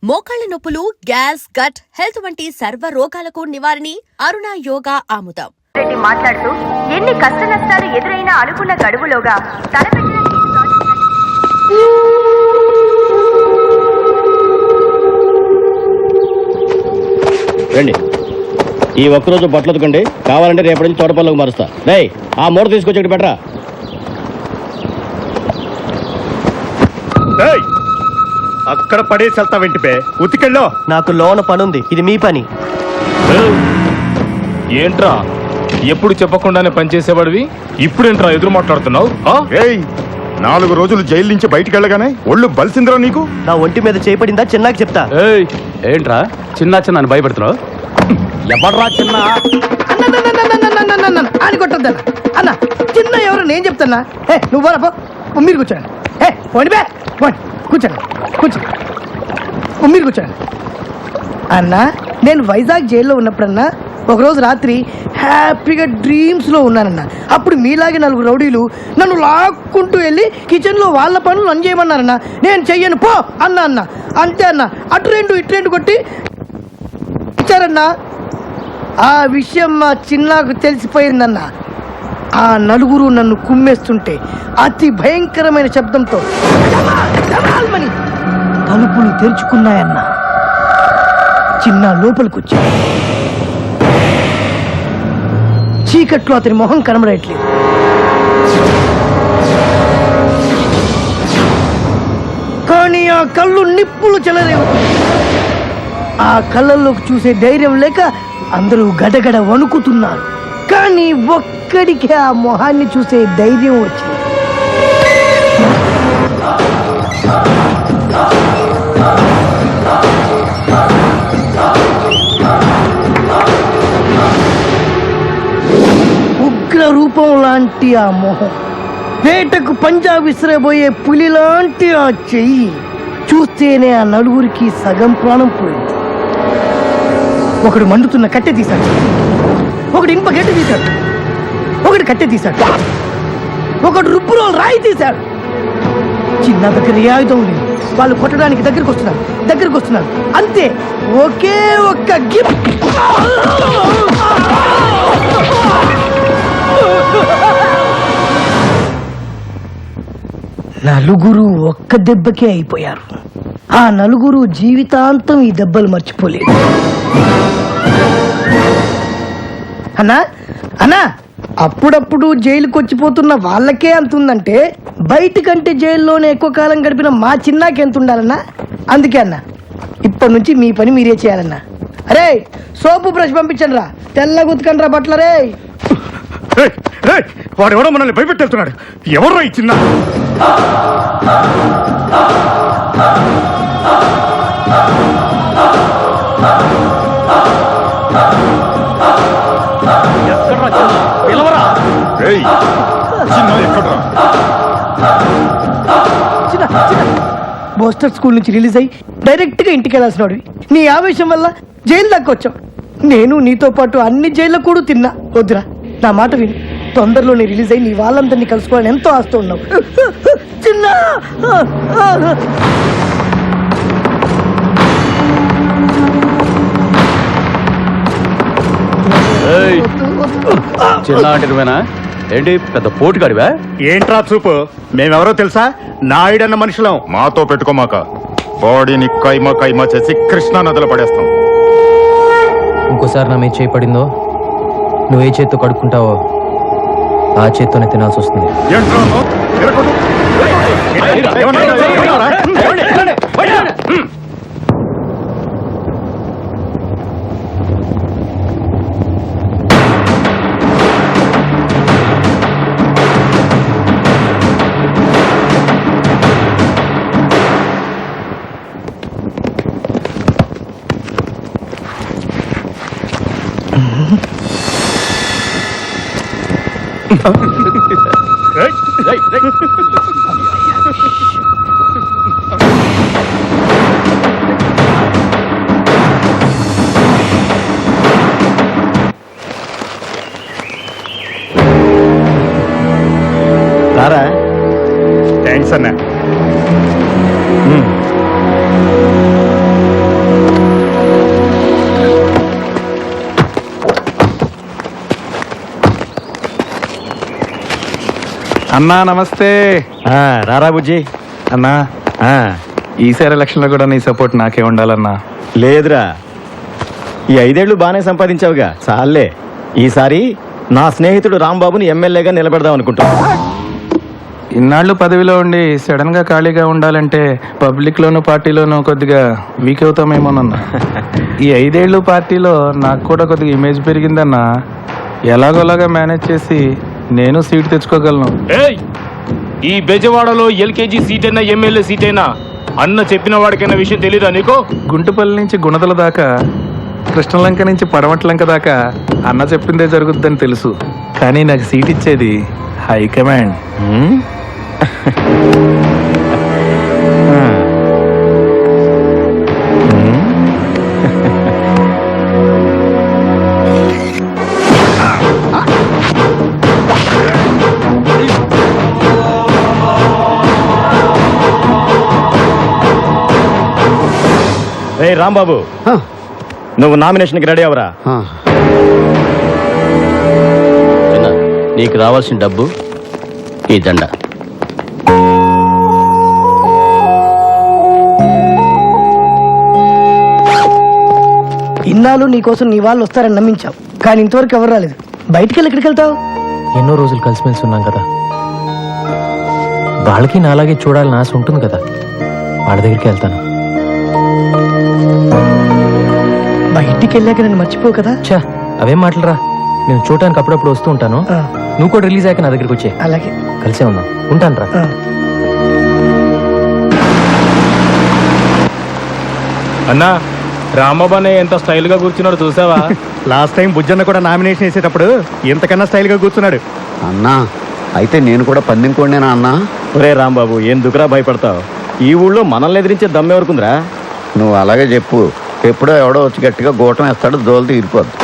మోకాళ్ల నొప్పులు, gas, gut health వంటి సర్వ రోగాలకు నివారణి అరుణ యోగా ఆముదం. రెడ్డి మాట్లాడుతూ ఎన్ని కష్ట నష్టాలు ఎదురైనా అనుకున్న గడువులోగా తలపెట్టిన రండి. ఈ ఒక్కరోజు బట్టలు ఉతకండి, కావాలంటే రేపటి నుంచి తోటపల్లికి మారుస్తా. రేయ్, ఆ మూట తీసుకొచ్చి ఇక్కడ పెట్టరా. అక్కడ పడేసి వెళ్తా వెంటిపే ఉతికెళ్ళో. నాకు లోన పనుంది, ఇది మీ పని. ఏంట్రా ఎప్పుడు చెప్పకుండానే పనిచేసేవాడివి ఇప్పుడేంట్రా ఎదురు మాట్లాడుతున్నావు? 4 రోజులు జైలు నుంచి బయటికి వెళ్ళగానే ఒళ్ళు బలిసిందిరా నీకు. నా ఒంటి మీద చేపడిందా చిన్నాకి చెప్తా. ఏంట్రా చిన్న భయపెడుతున్నావు? ఎవడ్రా చిన్న అని కొట్టొద్దా అన్న? చిన్న ఎవరు నేను చెప్తానా? నువ్వు బోరపో, మీరు కూర్చోండి. పోండి బే, పోండి, కూర్చోండి, మీరు కూర్చోండి. అన్న, నేను వైజాగ్ జైల్లో ఉన్నప్పుడన్నా ఒకరోజు రాత్రి హ్యాపీగా డ్రీమ్స్లో ఉన్నానన్న. అప్పుడు మీలాగే 4 రౌడీలు నన్ను లాక్కుంటూ వెళ్ళి కిచెన్లో వాళ్ళ పనులు నన్ను చేయమన్నారన్న. నేను చెయ్యను పో అన్న. అంతే అన్న, అటు 2 ఇటు 2 కొట్టి ఇచ్చారన్న. ఆ విషయం మా చిన్నాకు తెలిసిపోయిందన్న. ఆ 4 నన్ను కుమ్మేస్తుంటే అతి భయంకరమైన శబ్దంతో తలుపులు తెరుచుకున్నాయన్న. చిన్న లోపలికొచ్చి చీకట్లో అతని మొహం కనబడట్లేదు. కానీ ఆ కళ్ళు నిప్పులు చెలరేవు. ఆ కళ్ళల్లోకి చూసే ధైర్యం లేక అందరూ గడగడ వణుకుతున్నారు. కానీ ఒక్కడికి ఆ మొహాన్ని చూసే ధైర్యం వచ్చింది. ఉగ్ర రూపం లాంటి ఆ మొహం, వేటకు పంజా విసిరబోయే పులి లాంటి ఆ చెయ్యి చూస్తేనే ఆ 4 సగం ప్రాణం పోయింది. ఒకడు మండుతున్న కట్టె తీశాడు, ఒకడు ఇనుప గడ్డి తీశాడు, ఒకడు కట్టె తీశాడు, ఒకడు రుబ్బురోలు రాయి తీశాడు. చిన్న దగ్గర ఏ ఆయుధం లేదు. వాళ్ళు కొట్టడానికి దగ్గరకు వస్తున్నారు. అంతే, ఒకే ఒక్క గిప్. నలుగురు ఒక్క దెబ్బకే అయిపోయారు. ఆ 4 జీవితాంతం ఈ దెబ్బలు మర్చిపోలేదు. అన్నా, అప్పుడప్పుడు జైలుకి వచ్చిపోతున్న వాళ్ళకే అంతుందంటే బయటకంటే జైల్లోనే ఎక్కువ కాలం గడిపిన మా చిన్నాకి ఎంత ఉండాలన్నా? అందుకే అన్న, ఇప్పటి నుంచి మీ పని మీరే చేయాలన్నా. అరే, సోపు బ్రష్ పంపించండి రా, తెల్లగా ఉతకండి రా బట్టలరే. వాడెవడో మనల్ని భయపెట్టేస్తున్నాడు. ఎవర్రా ఈ చిన్న? బోస్టర్ స్కూల్ నుంచి రిలీజ్ అయ్యి డైరెక్ట్ గా ఇంటికి వెళ్ళాల్సిన వాడివి. నీ ఆవేశం వల్ల జైలు దాకా వచ్చావు. నేను నీతో పాటు అన్ని జైల్లో కూడా తిన్నా. వద్దురా, నా మాట విని తొందరలోనే రిలీజ్ అయ్యి నీ వాళ్ళందరినీ కలుసుకోవాలని ఎంతో ఆస్తూ ఉన్నావు. చిన్న చిన్న ఏంటి పెద్ద పోటుగాడివా? ఏంట్రా చూపు? మేమెవరో తెలుసా? నాయుడన్న మనుషులం. మాతో పెట్టుకోమాక, బాడీని కైమా చేసి కృష్ణా నదిలో పడేస్తాం. ఇంకోసారి నా మీద చేయపడిందో, నువ్వు ఏ చేత్తో కడుక్కుంటావో ఆ చేత్తోనే తినాల్సి వస్తుంది. థ్యాంక్స్ అన్నా. అన్నా నమస్తే. రారా బుజ్జి. అన్నా ఈసారి ఎలక్షన్ లో కూడా నీ సపోర్ట్ నాకే ఉండాలన్నా. లేదురా, ఈ 5 ఏళ్ళు బాగానే సంపాదించావుగా, చాలే. ఈసారి నా స్నేహితుడు రాంబాబుని ఎమ్మెల్యేగా నిలబెడదాం అనుకుంటున్నా. ఇన్నాళ్ళు పదవిలో ఉండి సడన్ గా ఖాళీగా ఉండాలంటే పబ్లిక్ లోను పార్టీలోనూ కొద్దిగా వీక్ అవుతామేమోనన్నా. ఈ 5 ఏళ్ళు పార్టీలో నాకు కూడా కొద్దిగా ఇమేజ్ పెరిగిందన్నా. ఎలాగోలాగా మేనేజ్ చేసి నేను సీట్ తెచ్చుకోగలను. ఈ బెజవాడలో ఎల్కేజీ సీట్ అయినా ఎమ్మెల్యే సీట్ అయినా అన్న చెప్పిన వాడికైనా విషయం తెలీదా నీకు? గుంటుపల్లి నుంచి గుణదల దాకా, కృష్ణలంక నుంచి పడమట్లంక దాకా అన్న చెప్పిందే జరుగుద్దని తెలుసు. కానీ నాకు సీట్ ఇచ్చేది హైకమాండ్. రే రాంబాబు, నువ్వు నామినేషన్కి రెడీ అవరా. చిన్న, నీకు రావాల్సిన డబ్బు ఈ దండ. ఇన్నాళ్ళు నీకోసం నీ వాళ్ళు వస్తారని నమ్మించావు, కానీ ఇంతవరకు ఎవరు రాలేదు. బయటికి వెళ్ళి ఎక్కడికి వెళ్తావు? ఎన్నో రోజులు కలిసిమెలిసి ఉన్నాం కదా, వాళ్ళకి నాలాగే చూడాలని ఆశ ఉంటుంది కదా, వాళ్ళ దగ్గరికి వెళ్తాను. బయటికి వెళ్ళాక నన్ను మర్చిపోవు కదా. చా, అవేం మాటలరా. నేను చూడటానికి అప్పుడప్పుడు వస్తూ ఉంటాను. ఆ, నువ్వు కూడా రిలీజ్ అయ్యాక నా దగ్గరికి వచ్చే, అలాగే. కలిసే ఉందాం. ఉంటాను రా. ఆ. అన్నా, రామబాబు ఎంత స్టైల్ గా కూర్చున్నాడు చూసావా? లాస్ట్ టైం బుజ్జన్న కూడా నామినేషన్ వేసేటప్పుడు ఇంతకన్నా స్టైల్గా కూర్చున్నాడు. అన్నా, అయితే నేను కూడా పందెం కోడినేనా అన్నా? ఒరే రాంబాబు, ఎందుకురా భయపడతావు? ఈ ఊళ్ళో మనల్ని ఎదిరించే దమ్మెవరకుందిరా. నువ్వు అలాగే చెప్పు. ఎప్పుడో ఎవడో వచ్చి గట్టిగా గోటం వేస్తాడు, దోలు తీరిపోద్దు.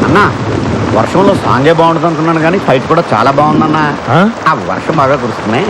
అన్నా, వర్షంలో సాంగే బాగుంటుంది అనుకున్నాను, కానీ ఫైట్ కూడా చాలా బాగుందన్నా. ఆ వర్షం బాగా కురుస్తున్నాయి.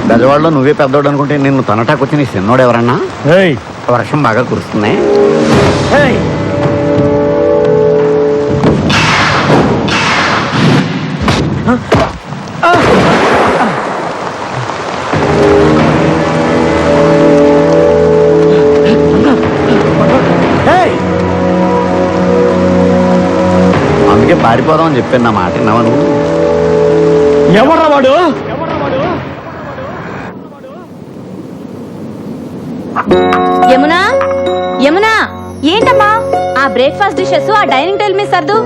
బెజవాడలో నువ్వే పెద్దోడు అనుకుంటే నిన్ను తనటాకొచ్చి నీ చిన్నోడు ఎవరన్నా? వర్షం బాగా కురుస్తున్నాయి. అందుకే పారిపోదామని చెప్పాను. నా మాట విన్నావా నువ్వు? ఎవరా వాడు? యమునా, యమునా, ఏంటమ్మా ఆ బ్రేక్ఫాస్ట్ డిషెస్ ఆ డైనింగ్ టేబుల్ మీద సర్దు.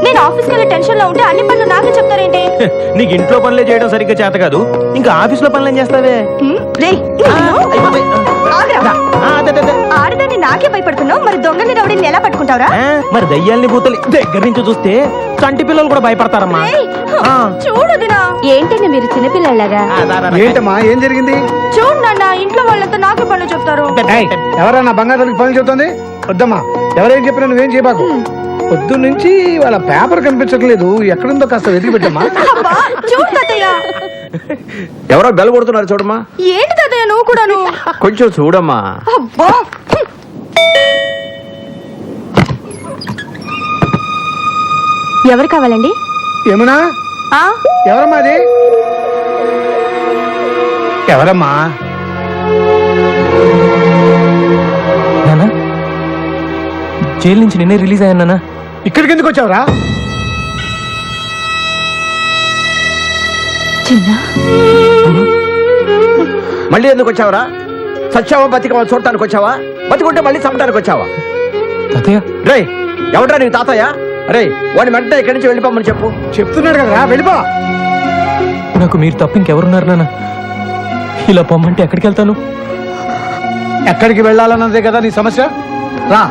నేను ఆఫీస్కి వెళ్ళే టెన్షన్ లో ఉంటే అన్ని పనులు నాకే చెప్తారేంటి? నీకు ఇంట్లో పనులే చేయడం సరిగ్గా చేత కాదు, ఇంకా ఆఫీస్లో పనులు ఏం చేస్తావే? రేయ్, ఆగ్రా. ఆడదాన్ని నాకే భయపడుతున్నావు, మరి దొంగని రౌడీని ఎలా పట్టుకుంటావురా? మరి దయ్యాల్ని భూతలు దగ్గర నుంచి చూస్తే చంటి పిల్లలు కూడా భయపడతారమ్మా. చూడు దినా, ఏంటండి మీరు చిన్నపిల్లలాగా? ఏంటమ్మా, ఏం జరిగింది? చూడు నాన్న, ఇంట్లో వాళ్ళంతా నాకే పనులు చెప్తారు. ఎవరన్నా బంగారానికి పనులు చెప్తుంది? వద్దమ్మా, ఎవరేం చెప్పినా నువ్వేం చేయబాకు. పొద్దు నుంచి వాళ్ళ పేపర్ కనిపించట్లేదు, ఎక్కడుందో కాస్త వెతికి పెట్టమ్మా. అబ్బా, చూడు తాతయ్య. ఎవరో బెల్ కొడుతున్నారు చూడమ్మా. ఏంటి తాతయ్య నువ్వు కూడాను? కొంచెం చూడమ్మా. అబ్బా, ఎవరు కావాలండి? యమునా, ఎవరమ్మా అది? ఎవరమ్మా? నానా, జైలు నుంచి నిన్నే రిలీజ్ అయ్యాను నానా. ఇక్కడికి ఎందుకు వచ్చావురా? మళ్ళీ ఎందుకు వచ్చావరా? సచ్చావా బతికవా చూడటానికి వచ్చావా? బతికుంటే మళ్ళీ చంపడానికి వచ్చావా? తాతయ్య, రే ఎవడ్రా నీకు తాతయ్య? రే వాడిని వెంటనే ఇక్కడి నుంచి వెళ్ళిపోమని చెప్పు. చెప్తున్నాడు కదా, వెళ్ళిపో. నాకు మీరు తప్ప ఇంకెవరున్నారు నాన్న? ఇలా పొమ్మంటే ఎక్కడికి వెళ్తాను? ఎక్కడికి వెళ్ళాలన్నదే కదా నీ సమస్య. రా.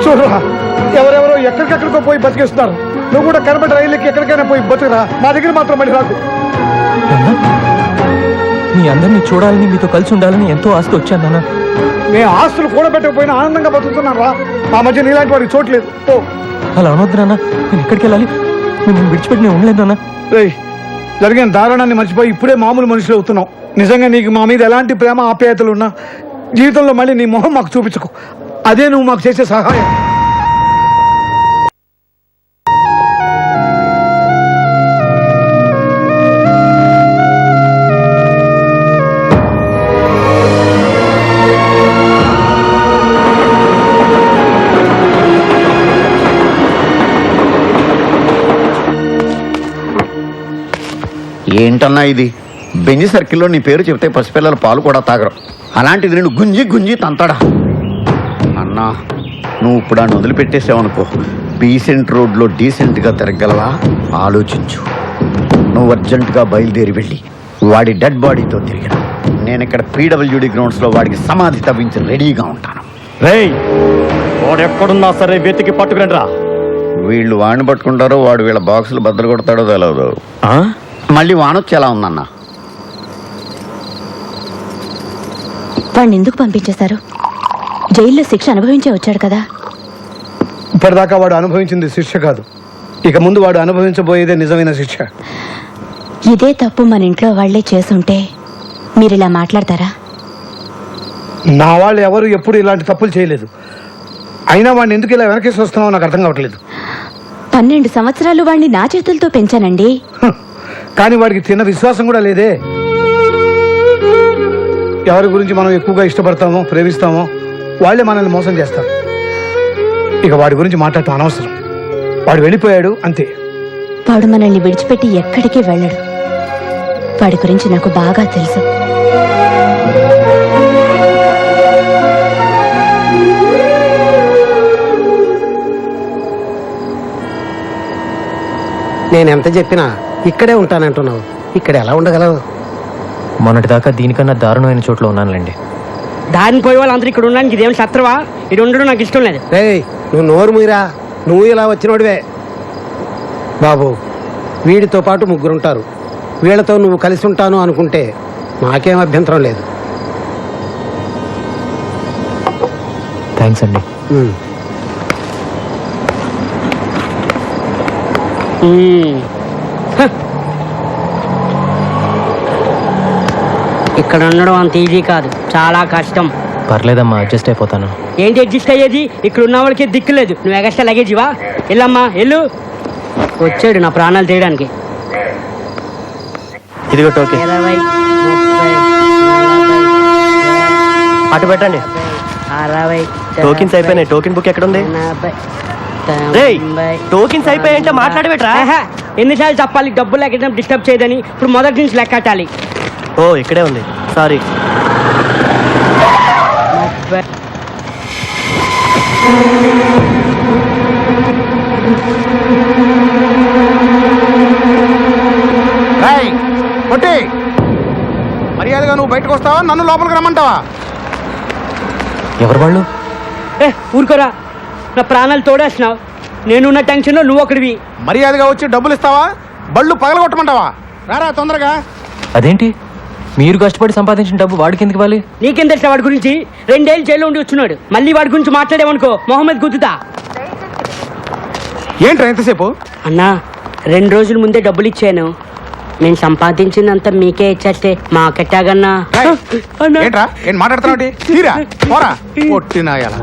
చూడరా, ఎవరెవరో ఎక్కడికెక్కడికో పోయి బతికేస్తున్నారు. నువ్వు కూడా కనబడి రైలుకి ఎక్కడికైనా పోయి బతుకురా, మా దగ్గర మాత్రం మళ్ళీ రాకు. నాన్న, మీ అందరినీ చూడాలని మీతో కలిసి ఉండాలని ఎంతో ఆస్తి వచ్చాను నాన్న. మేము ఆస్తులు కూడబెట్టకపోయినా ఆనందంగా బతుకుతున్నాం రా. మా మధ్య నీలాంటి వాడికి చోట్లేదు. ఓ అలా అనొద్దు నాన్న, నేను ఎక్కడికి వెళ్ళాలి? మిమ్మల్ని విడిచిపెట్టి నేను ఉండలేదు నాన్న. రేయ్, జరిగిన దారుణాన్ని మర్చిపోయి ఇప్పుడే మామూలు మనుషులు అవుతున్నావు. నిజంగా నీకు మా మీద ఎలాంటి ప్రేమ ఆప్యాయతలు ఉన్నా జీవితంలో మళ్ళీ నీ మొహం మాకు చూపించుకో. అదే నువ్వు మాకు చేసే సహాయం. ఏంటన్నా ఇది? బెంజి సర్కిల్లో నీ పేరు చెప్తే పసిపిల్లల పాలు కూడా తాగరు, అలాంటిది నేను గుంజి గుంజి తంతాడా? అన్నా, నువ్వు ఇప్పుడు ఆయన వదిలిపెట్టేసావనుకో, డీసెంట్ రోడ్లో డీసెంట్గా తిరగలవా? ఆలోచించు. నువ్వు అర్జెంటుగా బయలుదేరి వెళ్ళి వాడి డెడ్ బాడీతో తిరిగిన నేను ఇక్కడ పీడబ్ల్యూడి గ్రౌండ్స్లో వాడికి సమాధి తవ్వించి రెడీగా ఉంటాను. రేయ్, వాడు ఎక్కడున్నా సరే వెతికి పట్టుకుని రా. వీళ్ళు వాడిని పట్టుకుంటారో వాడు వీళ్ళ బాక్సులు బద్దలు కొడతాడో తెలియదు. మళ్ళీ వానొచ్చి ఎలా ఉందన్నా? వాడిని ఎందుకు పంపించేశారు? జైల్లో శిక్ష అనుభవించే వచ్చాడు కదా. ఇప్పటిదాకా వాడు అనుభవించింది శిక్ష కాదు, ఇక ముందు వాడు అనుభవించబోయేదే నిజమైన శిక్ష. ఇదే తప్పు మన ఇంట్లో వాళ్లే చేసుంటే మీరు ఇలా మాట్లాడతారా? నా వాళ్ళు ఎవరు ఎప్పుడు ఇలాంటి తప్పులు చేయలేదు. అయినా వాడిని ఎందుకు ఇలా వెనకేసి వస్తున్నావో నాకు అర్థం కావట్లేదు. 12 సంవత్సరాలు వాడిని నా చేతులతో పెంచానండి. కానీ వాడికి తిన్న విశ్వాసం కూడా లేదే. ఎవరి గురించి మనం ఎక్కువగా ఇష్టపడతామో ప్రేమిస్తామో వాళ్ళే మనల్ని మోసం చేస్తారు. ఇక వాడి గురించి మాట్లాడటం అనవసరం. వాడు వెళ్ళిపోయాడు అంతే. వాడు మనల్ని విడిచిపెట్టి ఎక్కడికి వెళ్ళడు. వాడి గురించి నాకు బాగా తెలుసు. నేనెంత చెప్పినా ఇక్కడే ఉంటానంటున్నావు, ఇక్కడ ఎలా ఉండగలవు? మొన్నటిదాకా దీనికన్నా దారుణమైన చోట్ల ఉన్నానులేండి. దారిని పోయే వాళ్ళందరూ ఇక్కడ ఉండడానికి ఇదేం శత్రువా? ఇది ఉండడం నాకు ఇష్టం లేదు. నువ్వు నోరు మీరా, నువ్వు ఇలా వచ్చినోడివే. బాబు, వీడితో పాటు 3 ఉంటారు. వీళ్ళతో నువ్వు కలిసి ఉంటాను అనుకుంటే నాకేం అభ్యంతరం లేదు. థ్యాంక్స్ అండి. ఇక్కడ ఉండడం అంత ఈజీ కాదు, చాలా కష్టం. పర్లేదమ్మా, అడ్జస్ట్ అయిపోతాను. ఏంటి అడ్జస్ట్ అయ్యేది? ఇక్కడ ఉన్న వాళ్ళకి దిక్కు లేదు. నువ్వు ఎగస్ట్రా లగేజివా? వెళ్ళమ్మా వెళ్ళు. వచ్చాడు నా ప్రాణాలు తీయడానికి. ఇదిగో టోకెన్. 20, 30, 40, అటు పెట్టండి. టోకెన్స్ అయిపోయినాయి. టోకెన్ బుక్ ఎక్కడ ఉంది? టోకెన్స్ అయిపోయాయంటే మాట్లాడబెట్రా. ఎన్నిసార్లు చెప్పాలి డబ్బులు ఎక్కడ డిస్టర్బ్ చేయదని? ఇప్పుడు మొదటి నుంచి లెక్కటాలి. ఓ ఇక్కడే ఉంది, సారీ. కొట్టి మర్యాదగా నువ్వు బయటకు వస్తావా, నన్ను లోపలికి రమ్మంటావా? ఎవరు వాళ్ళు? ఊరుకోరా, నా ప్రాణాలు తోడేస్తున్నావు. నేనున్న టెన్షన్లో నువ్వు ఒకటివి. మర్యాదగా వచ్చి డబ్బులు ఇస్తావా, బళ్ళు పగలగొట్టమంటావా? రారా తొందరగా. అదేంటి, మీరు కష్టపడి సంపాదించిన డబ్బు వాడికి ఎందుకు ఇవ్వాలి? నీకేం తెలుసా వాడి గురించి? 2 ఏళ్ళు జైల్లో ఉండి వచ్చున్నాడు. మళ్ళీ వాడి గురించి మాట్లాడేవనుకో మొహమ్మద్ గుద్దుతా. ఏంట్రా ఎంతసేపు? అన్నా 2 రోజుల ముందే డబ్బులు ఇచ్చాను. నేను సంపాదించిందంతా మీకే ఇచ్చేస్తే మాకెట్టాగన్నా. ఏంట్రా ఏం మాట్లాడుతున్నావు? తీరా పోరా పొట్టినాయాల.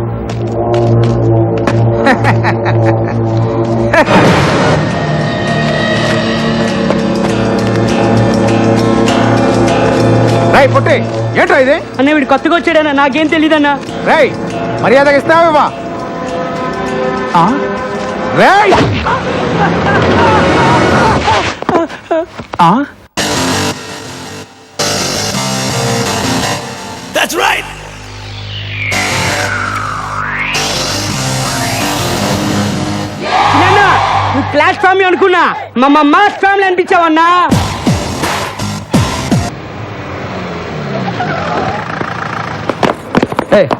రై పొట్టి, ఏంట్రా ఇది? అన్న వీడు కొత్తగా వచ్చాడన్నా, నాకేం తెలీదన్నా. రై మర్యాదగా ఇస్తావా? రై That's right. నువ్వు క్లాష్ ఫ్యామిలీ అనుకున్నా, మా మాస్ ఫ్యామిలీ అనిపించావన్నా.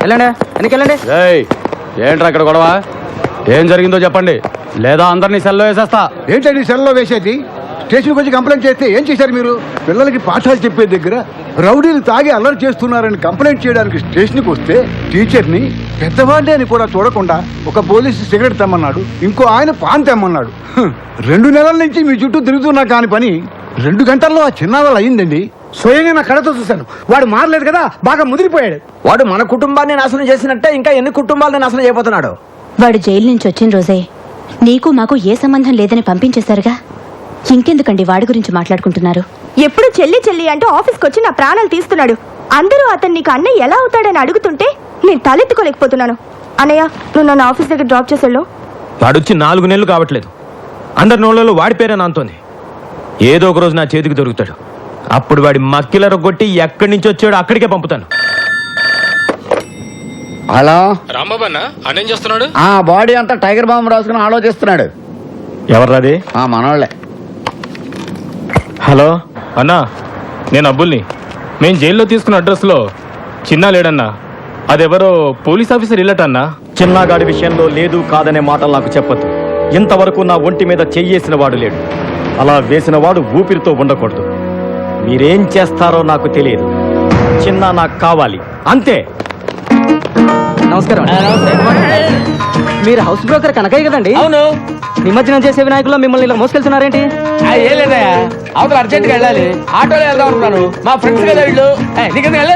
వెళ్ళండి, వెనకెళ్ళండి. ఏంట్రా ఇక్కడ గొడవ? ఏం జరిగిందో చెప్పండి, లేదా అందరినీ సెల్లో వేసేస్తా. ఏంటండి సెల్లో వేసేది? స్టేషన్కి వచ్చి కంప్లైంట్ చేస్తే ఏం చేశారు మీరు? పిల్లలకి పాఠాలు చెప్పే దగ్గర రౌడీలు తాగి అల్లరి చేస్తున్నారని కంప్లైంట్ చేయడానికి స్టేషన్కి వస్తే టీచర్ని పెద్దవాడిని అని కూడా చూడకుండా ఒక పోలీసు సిగరెట్ తెమ్మన్నాడు, ఇంకో ఆయన పాన్ తెమ్మన్నాడు. 2 నెలల నుంచి మీ చుట్టూ తిరుగుతున్నా కాని పని 2 గంటల్లో ఆ చిన్నవాళ్ళు అయ్యిందండి. స్వయంగా నా కళతో చూశాను. వాడు మారలేదు కదా, బాగా ముదిరిపోయాడు. వాడు మన కుటుంబాన్ని నాశనం చేసినట్టే ఇంకా ఎన్ని కుటుంబాలను నాశనం చేయబోతున్నాడు. వాడు జైలు నుంచి వచ్చిన రోజే నీకు మాకు ఏ సంబంధం లేదని పంపించేశారుగా. ఇంకెందుకండి వాడి గురించి మాట్లాడుకుంటున్నారు? ఎప్పుడు చెల్లి చెల్లి అంటూ ఆఫీస్కి వచ్చి నా ప్రాణాలు తీస్తున్నాడు. అందరూ అతను నీకు అన్నయ్య ఎలా అవుతాడని అడుగుతుంటే నేను తలెత్తుకోలేకపోతున్నాను. అన్నయ్య, నువ్వు నన్ను ఆఫీస్ దగ్గర డ్రాప్ చేసేళ్ళు. వాడొచ్చి 4 నెలలు కావట్లేదు. అందరి నోళ్ళలో వాడి పేరే నాంతోంది. ఏదో ఒక రోజు నా చేతికి దొరుకుతాడు. అప్పుడు వాడి మక్కిల రొగ్గొట్టి ఎక్కడి నుంచి వచ్చాడో అక్కడికే పంపుతాను. హలో రాంబాబు అన్న, అన్నేం చేస్తున్నాడు? ఆ బాడీ అంతా టైగర్ బాంబు రాసుకుని ఆలోచిస్తున్నాడు. ఎవర్రాది? మనోళ్ళే. హలో అన్నా, నేను అబ్బుల్ని. మేము జైల్లో తీసుకున్న అడ్రస్లో చిన్న లేడన్నా. అదెవరో పోలీస్ ఆఫీసర్ ఇల్లటన్నా. చిన్నగాడి విషయంలో లేదు కాదనే మాటలు నాకు చెప్పొద్దు. ఇంతవరకు నా ఒంటి మీద చెయ్యేసిన వాడు లేడు. అలా వేసిన వాడు ఊపిరితో ఉండకూడదు. మీరేం చేస్తారో నాకు తెలియదు. చిన్న నాకు కావాలి, అంతే. నమస్కారం. మీరు హౌస్ బ్రోకర్ కనకయ్య కదండి? అవును. నిమజ్జనం చేసే వినాయకుల్లో మిమ్మల్ని ఇలా మోసుకెళ్తున్నారేంటి? ఏం లేదయ్యా, అవతల అర్జెంట్గా వెళ్ళాలి. ఆటోలో వెళ్దాం అనుకున్నాను. మా ఫ్రెండ్స్ కదా వీళ్ళు. నీకెందుకు వెళ్ళి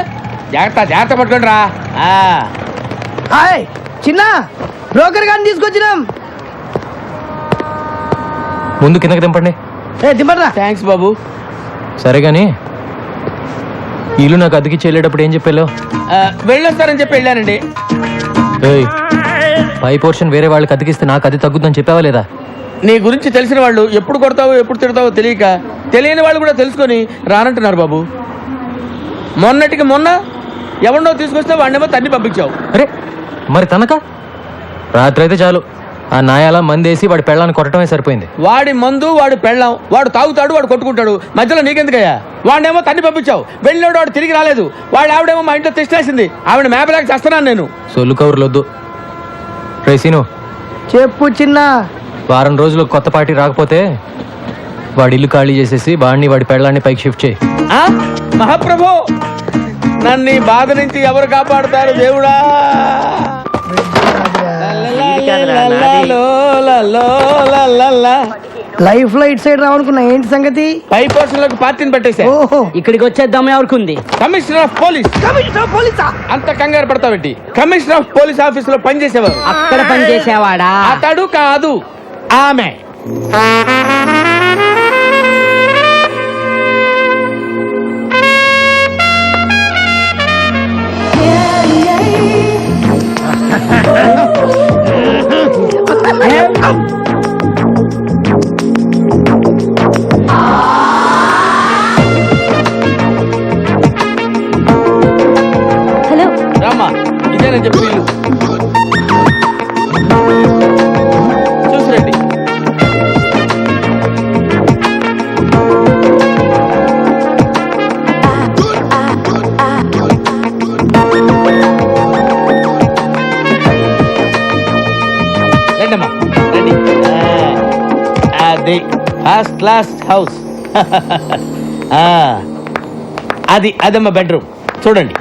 జాగ్రత్త జాగ్రత్త పట్టుకోండి రా. హాయ్ చిన్న, బ్రోకర్ గారిని తీసుకొచ్చినాం. ముందు కిందకి దింపండి. దింపరా. థ్యాంక్స్ బాబు. సరే గాని ఇల్లు నాకు అద్దెకి వెళ్ళేటప్పుడు ఏం చెప్పాలో? వెళ్ళొస్తారని చెప్పి వెళ్ళానండి. పై పోర్షన్ వేరే వాళ్ళకి అద్దెకిస్తే నాకు అది తగ్గుద్దని చెప్పావా లేదా? నీ గురించి తెలిసిన వాళ్ళు ఎప్పుడు కొడతావో ఎప్పుడు తిడతావో తెలియక తెలియని వాళ్ళు కూడా తెలుసుకొని రానంటున్నారు బాబు. మొన్నటికి మొన్న ఎవరినో తీసుకొస్తే వాడినేమో తన్ని పంపించావు. అరే మరి తనక రాత్రి అయితే చాలు, ఆ నాయాల మందేసి వాడి పెళ్ళాన్ని కొట్టడమే సరిపోయింది. వాడి మందు, వాడు పెళ్ళాం, వాడు తాగుతాడు, వాడు కొట్టుకుంటాడు. మధ్యలో నీకెందుకయ్యా? వాడినేమో తన్ని పంపించావు. వెళ్ళినాడు, వాడు తిరిగి రాలేదు. వాడు ఆవిడేమో మా ఇంట్లో తెచ్చేసింది. ఆవిడ మేపలేక చేస్తున్నాను నేను. సొల్లు కౌరులొద్దు. రేసీను చెప్పు చిన్న. వారం రోజులు కొత్త పార్టీ రాకపోతే వాడి ఇల్లు ఖాళీ చేసేసి వాడిని వాడి పెళ్ళాన్ని పైకి షిఫ్ట్ చేయి. మహాప్రభు, నన్ను ఈ బాధ నుంచి ఎవరు కాపాడుతారు దేవుడా? లైఫ్ లో ఇటు సైడ్ రావనుకున్నా, ఏంటి సంగతి? పై పోర్షన్లకు పార్టీని పెట్టేసా. ఓహో, ఇక్కడికి వచ్చేద్దాం ఎవరికి? Commissioner of police. Commissioner of పోలీసా? అంత కంగారు పడతావేంటి? కమిషనర్ ఆఫ్ పోలీస్ ఆఫీస్ లో పనిచేసేవారు. అక్కడ పని చేసేవాడా? అతడు కాదు, ఆమె. అది ఫస్ట్ క్లాస్ హౌస్. అదమ్మా బెడ్రూమ్. చూడండి,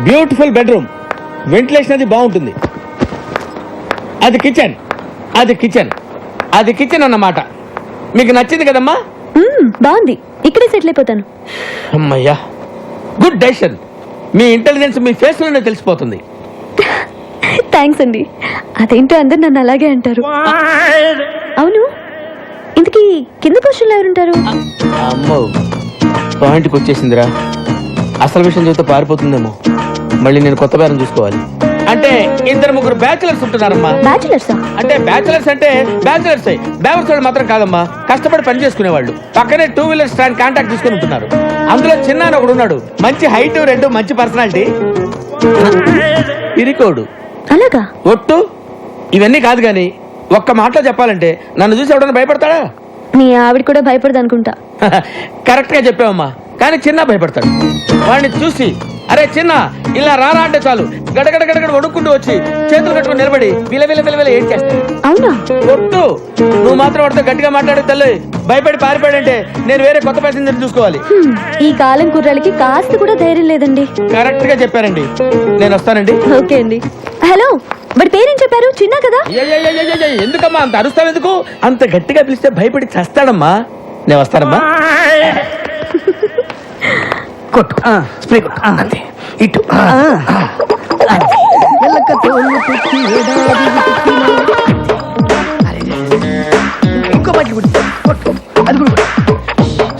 బ్యూటిఫుల్ బెడ్రూమ్, వెంటిలేషన్ అది బాగుంటుంది. అది కిచెన్, అది కిచెన్ అన్నమాట. మీకు నచ్చింది కదమ్మా? బాగుంది, ఇక్కడే సెటిల్ అయిపోతాను. అమ్మయ్యా, గుడ్ డెసిషన్. మీ ఇంటెలిజెన్స్ మీ ఫేస్ లోనే తెలిసిపోతుంది. థ్యాంక్స్ అండి. అదేంటో అందరు నన్ను అలాగే అంటారు. అవును, ఇంతకీ కింద పొజిషన్లో ఎవరుంటారు? అమ్మో, పాయింట్కి వచ్చేసిందిరా. అసలు విషయం చెబితే పారిపోతుందేమో. మళ్ళీ నేను కొత్త బేరం చూసుకోవాలి. అంటే 2-3 బ్యాచులర్స్ ఉంటున్నారమ్మా. బ్యాచులర్సా? అంటే బ్యాచులర్స్ బేవర్స్ మాత్రం కాదమ్మా, కష్టపడి పని చేసుకునేవాళ్ళు. పక్కనే 2 వీలర్ స్టాండ్ కాంటాక్ట్ తీసుకుని ఉంటున్నారు. అందులో చిన్న అని ఒకడు ఉన్నాడు, మంచి హైట్, 2 మంచి పర్సనాలిటీ, ఇరికోడు. అలాగా? ఒట్టు. ఇవన్నీ కాదు గాని ఒక్క మాటలో చెప్పాలంటే నన్ను చూసి ఎవడన్నా భయపడతాడా? మీ ఆవిడ కూడా భయపడదు అనుకుంటా. కరెక్ట్ గా చెప్పావమ్మా, కానీ చిన్న భయపడతాడు. వాడిని చూసి అరే చిన్న ఇలా రారా అంటే చాలు గడగడ గడగడ వడుక్కుంటూ వచ్చి చేతులు కట్టుకుని నిలబడి విల ఏం చేస్తాడు. అవునా? ఒట్టు. నువ్వు మాత్రం వాడితో గట్టిగా మాట్లాడే తల్లి, భయపడి పారిపోయాడంటే నేను వేరే కొత్త ప్యాసింజర్ చూసుకోవాలి. ఈ కాలం కుర్రాలకి కాస్త కూడా ధైర్యం లేదండి. కరెక్ట్ గా చెప్పారండి. నేను వస్తానండి. ఓకే అండి. హలో, మరి పేరేం చెప్పారు? చిన్న కదా? ఎందుకమ్మా అంత అరుస్తావు? ఎందుకు అంత గట్టిగా పిలిస్తే భయపడి చస్తాడమ్మా. నేను వస్తానమ్మా. కొట్టు, స్ప్రే కొట్టు, అంతే. ఇటు ఇంకో బట్టి కొట్టు, అది కూడా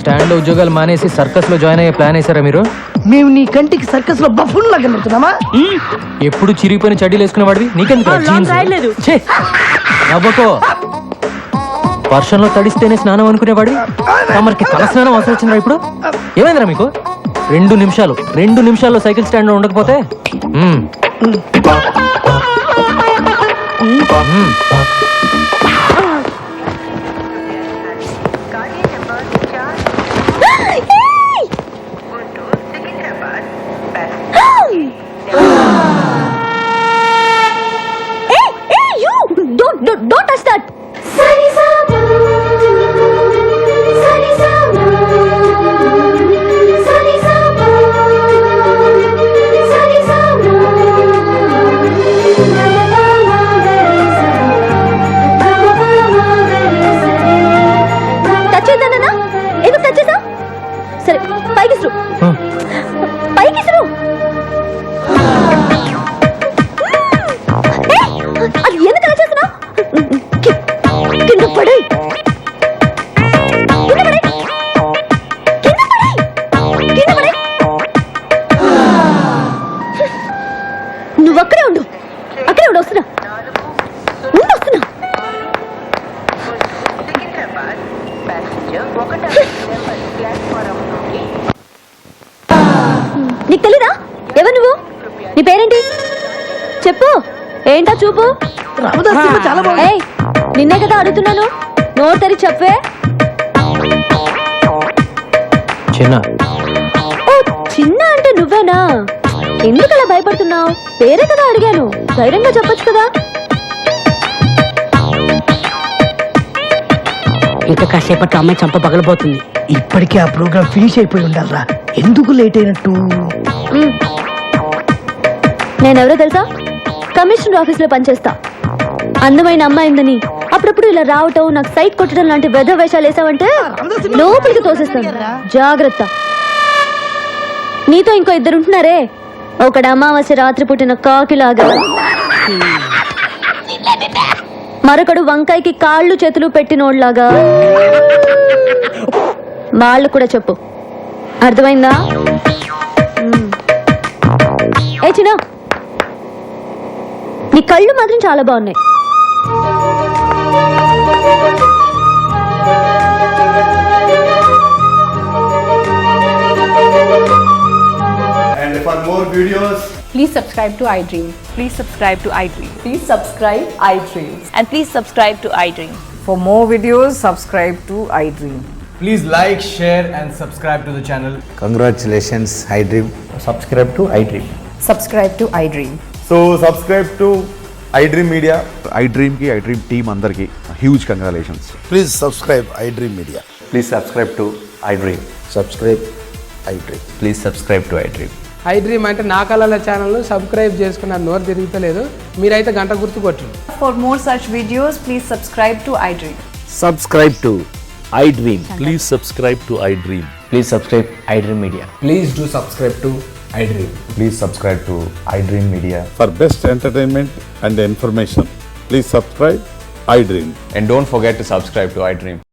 స్టాండ్ లో ఉద్యోగాలు మానేసి సర్కస్ లో జాయిన్ అయ్యే ప్లాన్ వేసారా మీరు? మేము నీ కంటికి సర్కస్ లో బఫూన్ లాగా కనబడుతున్నామా? ఎప్పుడు చిరిగిపోయిన చడ్డీలు వేసుకునే వాడివి నీకెందుకు? నవ్వకో. వర్షంలో తడిస్తేనే స్నానం అనుకునేవాడివి, తమరికి తల స్నానం అవసరం వచ్చిందా ఇప్పుడు? ఏమైందిరా మీకు? 2 నిమిషాల్లో సైకిల్ స్టాండ్ లో ఉండకపోతే Don't touch that. సరే, పైకి అది ఎందుకు అలా చేస్తున్నా? కింద పడే నువ్వు అక్కడే ఉండు. వస్తున్నా. నీకు తెలీదా? ఎవరు నువ్వు? నీ పేరేంటి చెప్పు. ఏంటా చూపు? చాలా బాగుంది. ఏయ్, నిన్నే కదా అడుగుతున్నాను, నోరు తెరి చెప్పే. చిన్న. ఓ, చిన్న అంటే నువ్వేనా? ఎందుకలా భయపడుతున్నావు? పేరే కదా అడిగాను, ధైర్యంగా చెప్పొచ్చు కదా. ఇంకా కాసేపట్లో అమ్మాయి చంప పగలబోతుంది. ఇప్పటికే ఆ ప్రోగ్రామ్ ఫినిష్ అయిపోయి ఉండాలరా, ఎందుకు లేట్ అయినట్టు? నేనెవరో తెలుసా? కమిషనర్ ఆఫీస్ లో పనిచేస్తా. అందమైన అమ్మాయిందని అప్పుడప్పుడు ఇలా రావటం, నాకు సైట్ కొట్టడం లాంటి వెధ వేషాలు వేసావంటే లోపలికి తోసేస్తాను. జాగ్రత్త. నీతో ఇంకో 2 ఉంటున్నారే, ఒకడు అమావాస్య రాత్రి పుట్టిన కాకిలాగా, మరొకడు వంకాయకి కాళ్ళు చేతులు పెట్టినోడ్లాగా. వాళ్ళు కూడా చెప్పు, అర్థమైందా? ఏ చిన్న, నీ కళ్ళు మాత్రం చాలా బాగున్నాయి. And for more videos, please subscribe to iDream. Please subscribe to iDream. Please subscribe iDream. And please subscribe to iDream. For more videos, subscribe to iDream. Please like, share and subscribe to the channel. congratulations, iDream. Subscribe to iDream. Subscribe to iDream. So subscribe to iDream Media, iDream కి iDream team అందరికి huge congratulations. Please subscribe iDream Media. Please subscribe to iDream. Subscribe iDream. Please subscribe to iDream. iDream అంటే నా కళల channel subscribe చేసుకున్న నోరు తిరుగుతలేదు. మీరైతే గంట గుర్తు కొట్టండి. For more such videos, please subscribe to iDream. Subscribe to iDream. Please subscribe to iDream. Please subscribe iDream media. Please do subscribe to iDream. Please subscribe to iDream Media. For best entertainment and information please subscribe iDream. And don't forget to subscribe to iDream.